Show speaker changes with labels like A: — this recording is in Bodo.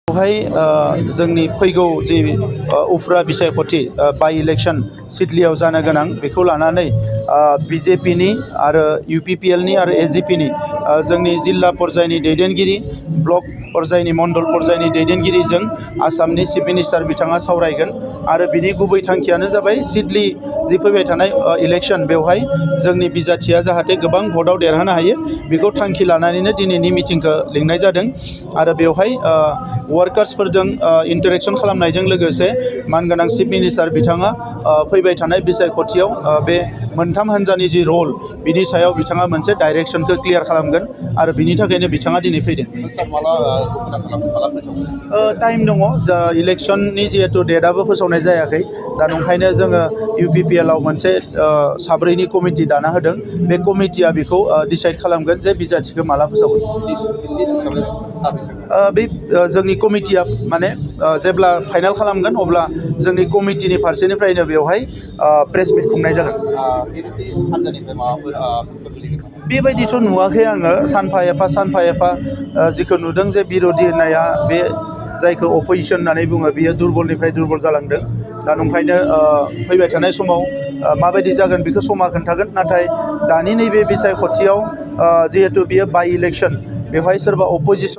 A: जोंनि फैगौ जि उफ्रा बिसायख'थि बाइ इलेक्शन सिडलीयाव जानो गोनां बेखौ लानानै बिजेपिनि आरो इउपिपिएलनि आरो एजिपिनि जोंनि जिल्ला पर्यायनि दैदेनगिरि ब्लक पर्यायनि मण्डल पर्यायनि दैदेनगिरिजों आसामनि चिफ मिनिस्टार बिथाङा सावरायगोन आरो बिनि गुबै थांखियानो जाबाय सिडली जि फैबाय थानाय इलेक्शन बेवहाय जोंनि बिजाथिया जाहाथे गोबां भटआव देरहानो हायो बेखौ थांखि लानानैनो दिनैनि मिटिंखौ लिंनाय जादों आरो बेवहाय वर्कार्सफोरजों इन्टारेक्शन खालामनायजों लोगोसे मानगोनां चिफ मिनिस्टार बिथाङा फैबाय थानाय बिसायख'थियाव बे मोनथाम हान्जानि जि रल बिनि सायाव बिथाङा मोनसे डाइरेक्शनखौ क्लियार खालामगोन आरो बिनि थाखायनो बिथाङा दिनै फैदों। टाइम दङ जा इलेक्शननि जिहेतु डेटआबो फोसावनाय जायाखै दा ओंखायनो जोङो इउपिपिएलआव मोनसे साब्रैनि कमिटि दाना होदों बे कमिटिया बेखौ डिसाइड खालामगोन जे बिजाथिखौ माला फोसावगोन। बे जोंनि कमिटिया माने जेब्ला फाइनाल खालामगोन अब्ला जोंनि कमिटिनि फारसेनिफ्रायनो बेवहाय प्रेस मिट खुंनाय जागोन। बेबायदिथ' नुवाखै आङो सानफा एफा जिखौ नुदों जे बिर'धि होननाया बे जायखौ अपोजिशन होननानै बुङो बियो दुरबलनिफ्राय दुरबल जालांदों दा ओंखायनो फैबाय थानाय समाव माबायदि जागोन बेखौ समा खोन्थागोन नाथाय दानि नैबे बिसायख'थियाव जिहेतु बियो बाइ इलेक्शन बेवहाय सोरबा अपोजिशन